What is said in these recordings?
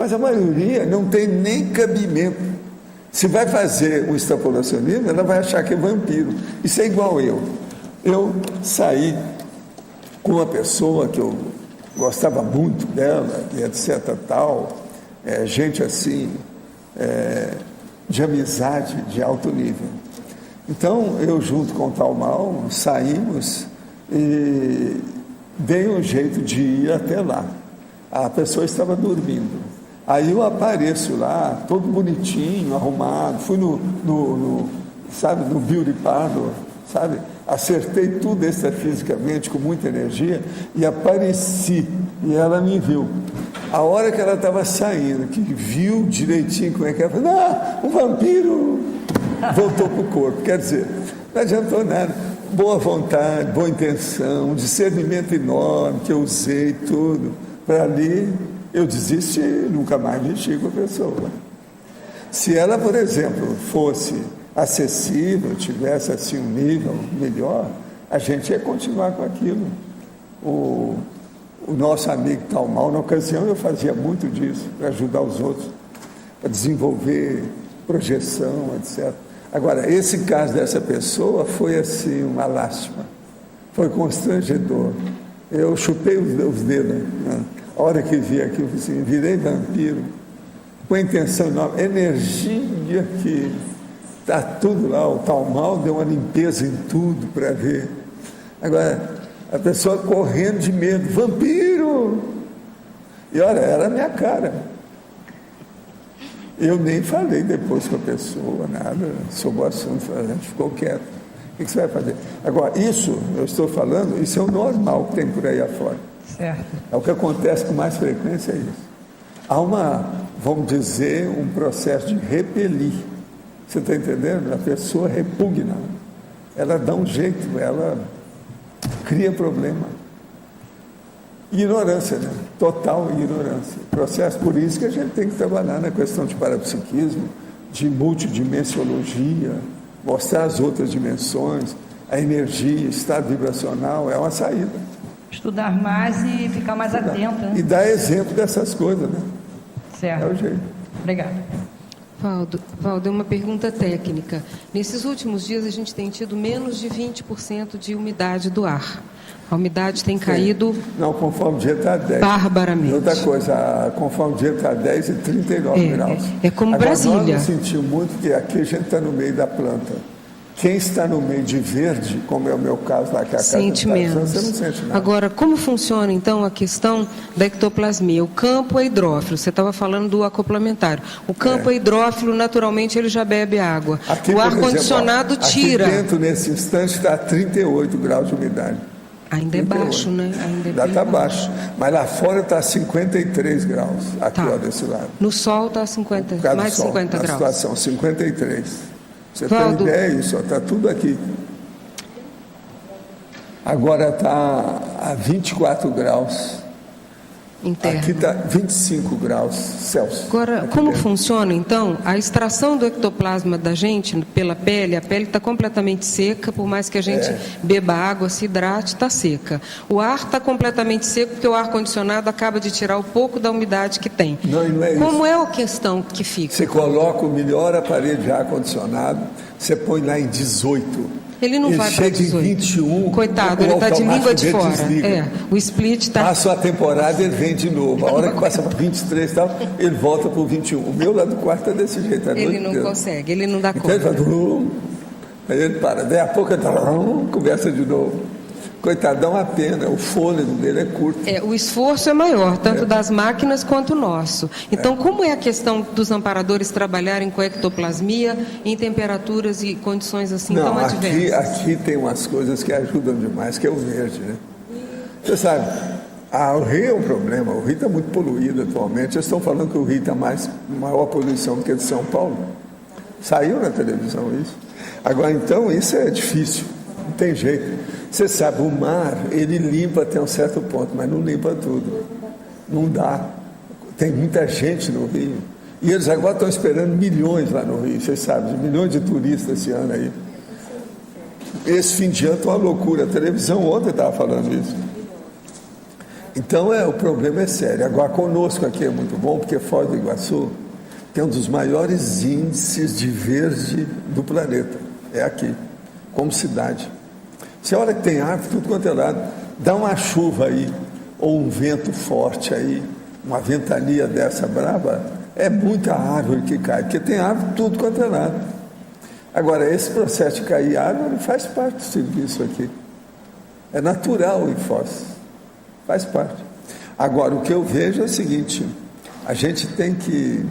Mas a maioria não tem nem cabimento. Se vai fazer um extrapolacionismo, ela vai achar que é vampiro. Isso é igual eu. Eu saí com uma pessoa que eu gostava muito dela, e etc. tal, gente assim, de amizade de alto nível. Então, eu junto com o tal mal, saímos e dei um jeito de ir até lá. A pessoa estava dormindo. Aí eu apareço lá, todo bonitinho, arrumado, fui no beauty parlor, sabe? Acertei tudo extrafisicamente, com muita energia, e apareci, e ela me viu. A hora que ela estava saindo, que viu direitinho como é que ela falou, um vampiro, voltou para o corpo. Quer dizer, não adiantou nada. Boa vontade, boa intenção, um discernimento enorme que eu usei tudo, para ali eu desisti, nunca mais mexi com a pessoa. Se ela, por exemplo, fosse acessível, tivesse assim um nível melhor, a gente ia continuar com aquilo. O nosso amigo tal mal, na ocasião eu fazia muito disso, para ajudar os outros, para desenvolver projeção, etc. Agora, esse caso dessa pessoa foi assim, uma lástima, foi constrangedor. Eu chupei os dedos, né? A hora que vi aquilo, assim, virei vampiro, com a intenção enorme, energia que está tudo lá, o tal mal deu uma limpeza em tudo para ver. Agora, a pessoa correndo de medo, vampiro! E olha, era a minha cara. Eu nem falei depois com a pessoa, nada sobre o assunto, a gente ficou quieto. O que você vai fazer? Agora, isso, eu estou falando, isso é o normal que tem por aí afora. Certo. É o que acontece com mais frequência, é isso. Há vamos dizer, um processo de repelir. Você está entendendo? A pessoa repugna. Ela dá um jeito, ela cria problema. Ignorância, né? Total ignorância. Processo, por isso que a gente tem que trabalhar na questão de parapsiquismo, de multidimensiologia, mostrar as outras dimensões, a energia, estado vibracional, é uma saída. Estudar mais e ficar mais atento, né? E dar exemplo dessas coisas, né? Certo. É o jeito. Obrigada. Valdo, uma pergunta técnica. Nesses últimos dias a gente tem tido menos de 20% de umidade do ar. A umidade tem caído... Não, conforme o dia está 10. Barbaramente. Outra coisa, conforme o dia está 10 e 39 graus. É como agora, Brasília. Nós não sentimos muito, porque aqui a gente está no meio da planta. Quem está no meio de verde, como é o meu caso lá, que é a sente casa menos. Você não sente nada. Agora, como funciona, então, a questão da ectoplasmia? O campo é hidrófilo, você estava falando do acoplamentário. O campo é hidrófilo, naturalmente, ele já bebe água. Aqui, o ar-condicionado tira. Aqui dentro, nesse instante, está a 38 graus de umidade. Ainda 38. É baixo, né? Ainda está baixo. Mas lá fora está 53 graus, aqui, ó, desse lado. No sol está 50, mais de 50 graus. A situação, 53. Você Valdo, tem ideia, isso está tudo aqui. Agora está a 24 graus. Interno. Aqui está 25 graus Celsius. Agora, como funciona, então, a extração do ectoplasma da gente pela pele? A pele está completamente seca, por mais que a gente beba água, se hidrate, está seca. O ar está completamente seco, porque o ar-condicionado acaba de tirar o pouco da umidade que tem. Não é isso. Como é a questão que fica? Você coloca o melhor aparelho de ar-condicionado, você põe lá em 18. Ele não vai para 18. Chega em 21. Coitado, ele está de língua de fora. Desliga. O split está... Passa a temporada, ele vem de novo. A hora que passa para 23 e tal, ele volta para o 21. O meu lá do quarto é desse jeito. Ele não consegue, ele não dá então, conta. Ele fala, aí ele para. Daí a pouco ele começa de novo. Coitadão, a pena, o fôlego dele é curto. O esforço é maior, tanto das máquinas quanto o nosso. Então, como é a questão dos amparadores trabalharem com ectoplasmia em temperaturas e condições assim tão adversas? Aqui tem umas coisas que ajudam demais, que é o verde, né? Você sabe, o Rio é um problema, o Rio está muito poluído atualmente. Eles estão falando que o Rio está maior poluição do que o de São Paulo. Saiu na televisão isso. Agora, então, isso é difícil, não tem jeito. Você sabe, o mar, ele limpa até um certo ponto, mas não limpa tudo. Não dá. Tem muita gente no Rio. E eles agora estão esperando milhões lá no Rio, vocês sabem, milhões de turistas esse ano aí. Esse fim de ano está uma loucura. A televisão ontem estava falando isso. Então, o problema é sério. Agora, conosco aqui é muito bom, porque Foz do Iguaçu tem um dos maiores índices de verde do planeta. É aqui, como cidade. Você olha que tem árvore, tudo quanto é lado. Dá uma chuva aí, ou um vento forte aí, uma ventania dessa brava, é muita árvore que cai, porque tem árvore tudo quanto é lado. Agora, esse processo de cair árvore faz parte do serviço aqui. É natural em Foz, faz parte. Agora, o que eu vejo é o seguinte, a gente tem que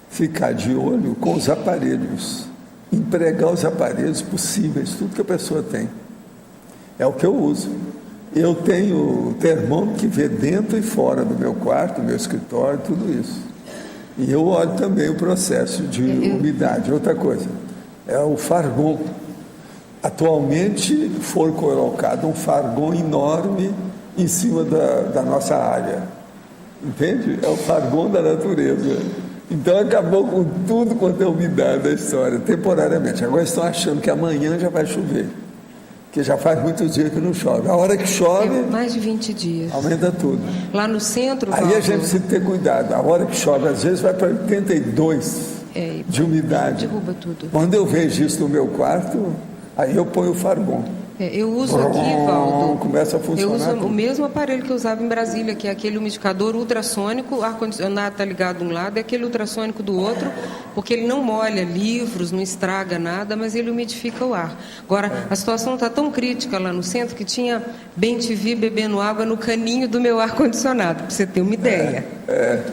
ficar de olho com os aparelhos, empregar os aparelhos possíveis, tudo que a pessoa tem. É o que eu uso. Eu tenho termômetro que vê dentro e fora do meu quarto, do meu escritório, tudo isso. E eu olho também o processo de umidade. Outra coisa, é o Fargon. Atualmente foi colocado um Fargon enorme em cima da nossa área. Entende? É o Fargon da natureza. Então acabou com tudo quanto é umidade da história, temporariamente. Agora estão achando que amanhã já vai chover. Porque já faz muitos dias que não chove. A hora que chove... mais de 20 dias. Aumenta tudo. Lá no centro... Aí a gente precisa ter cuidado. A hora que chove, às vezes, vai para 82 de umidade. Derruba tudo. Quando eu vejo isso no meu quarto, aí eu ponho o Fargon. Eu uso aqui, Valdo, começa a funcionar. eu uso tudo. o mesmo aparelho que eu usava em Brasília, que é aquele umidificador ultrassônico, o ar-condicionado está ligado de um lado, é aquele ultrassônico do outro, porque ele não molha livros, não estraga nada, mas ele umidifica o ar. Agora, a situação está tão crítica lá no centro que tinha bem-te-vi bebendo água no caninho do meu ar-condicionado, para você ter uma ideia.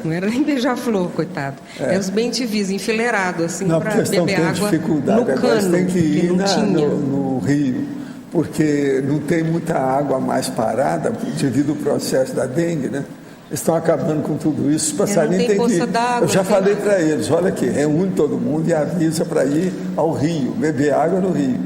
Não era nem beija-flor, coitado. É os bem-te-vis enfileirados, assim, para beber água no cano, tem que ir não tinha. no rio, porque não tem muita água mais parada devido ao processo da dengue, né? Eles estão acabando com tudo isso. Os passarinhos têm que ir. Eu já falei para eles, olha aqui, reúne todo mundo e avisa para ir ao rio, beber água no rio.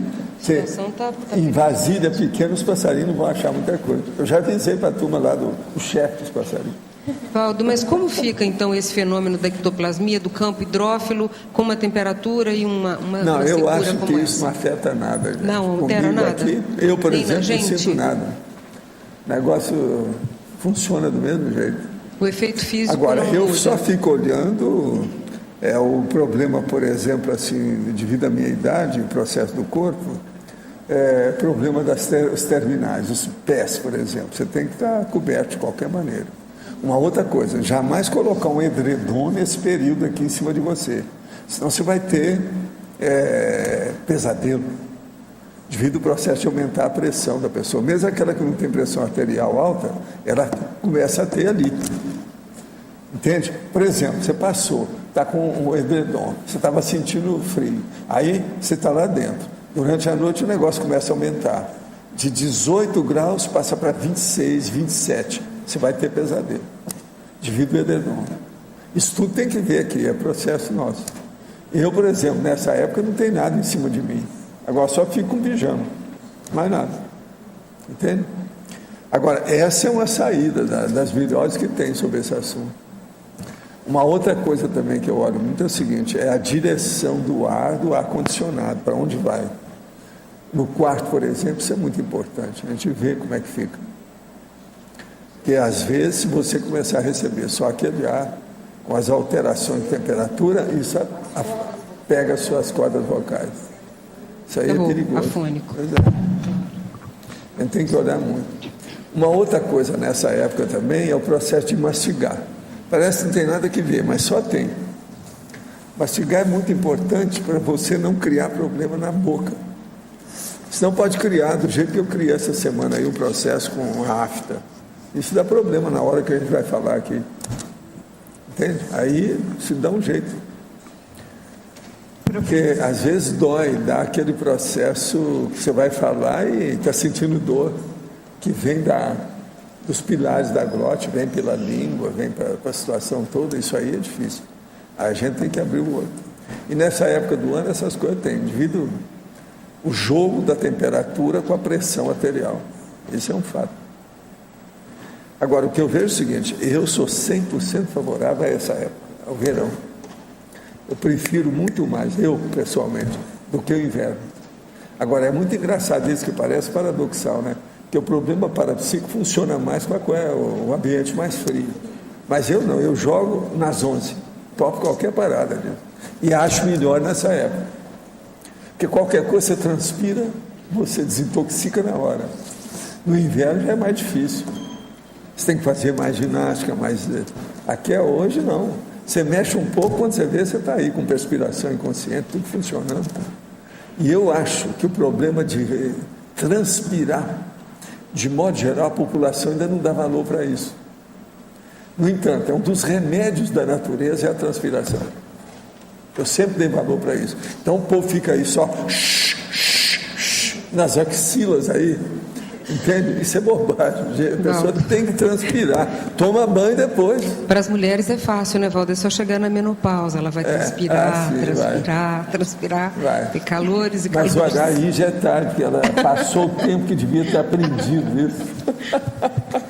Em vasilha pequena, os passarinhos não vão achar muita coisa. Eu já avisei para a turma lá do chefe dos passarinhos. Valdo, mas como fica então esse fenômeno da ectoplasmia do campo hidrófilo com uma temperatura e uma Não, eu acho que essa? isso não afeta nada. Gente. Não altera nada? Aqui, eu, por exemplo, não sinto nada. O negócio funciona do mesmo jeito. O efeito físico. Agora, não eu muda. só fico olhando o problema, por exemplo, assim, devido à minha idade, o processo do corpo, problema os terminais, os pés, por exemplo. Você tem que estar coberto de qualquer maneira. Uma outra coisa, jamais colocar um edredom nesse período aqui em cima de você. Senão você vai ter pesadelo, devido ao processo de aumentar a pressão da pessoa. Mesmo aquela que não tem pressão arterial alta, ela começa a ter ali. Entende? Por exemplo, você passou, está com um edredom, você estava sentindo frio, aí você está lá dentro. Durante a noite o negócio começa a aumentar. De 18 graus passa para 26, 27. Você vai ter pesadelo, devido ao edredom. Isso tudo tem que ver aqui, é processo nosso. Eu, por exemplo, nessa época não tem nada em cima de mim. Agora só fico com pijama, mais nada. Entende? Agora, essa é uma saída das melhores que tem sobre esse assunto. Uma outra coisa também que eu olho muito é o seguinte, é a direção do ar-condicionado, para onde vai. No quarto, por exemplo, isso é muito importante, a gente vê como é que fica. Porque às vezes, se você começar a receber só aquele ar, com as alterações de temperatura, isso pega as suas cordas vocais. Isso aí é perigoso. Afônico. Pois é. A gente tem que olhar muito. Uma outra coisa nessa época também é o processo de mastigar. Parece que não tem nada que ver, mas só tem. Mastigar é muito importante para você não criar problema na boca. Senão pode criar, do jeito que eu criei essa semana aí, um processo com a afta. Isso dá problema na hora que a gente vai falar aqui. Entende? Aí se dá um jeito. Porque às vezes dói, dá aquele processo que você vai falar e está sentindo dor, que vem dos pilares da glote, vem pela língua, vem para a situação toda, isso aí é difícil. A gente tem que abrir o olho. E nessa época do ano essas coisas tem, devido o jogo da temperatura com a pressão arterial. Isso é um fato. Agora, o que eu vejo é o seguinte, eu sou 100% favorável a essa época, ao verão. Eu prefiro muito mais, eu pessoalmente, do que o inverno. Agora, é muito engraçado isso que parece paradoxal, né? Porque o problema parapsíquico funciona mais com o ambiente mais frio. Mas eu não, eu jogo nas 11, topo qualquer parada, né? E acho melhor nessa época. Porque qualquer coisa você transpira, você desintoxica na hora. No inverno já é mais difícil. Você tem que fazer mais ginástica, mais... Aqui hoje não. Você mexe um pouco, quando você vê, você está aí com perspiração inconsciente, tudo funcionando. E eu acho que o problema de transpirar, de modo geral, a população ainda não dá valor para isso. No entanto, é um dos remédios da natureza, é a transpiração. Eu sempre dei valor para isso. Então o povo fica aí só nas axilas aí, entende? Isso é bobagem. A pessoa tem que transpirar. Toma banho depois. Para as mulheres é fácil, né, Valdo? É só chegar na menopausa, ela vai transpirar, transpirar, ter calores e calores. Mas o HI já é tarde, porque ela passou o tempo que devia ter aprendido isso.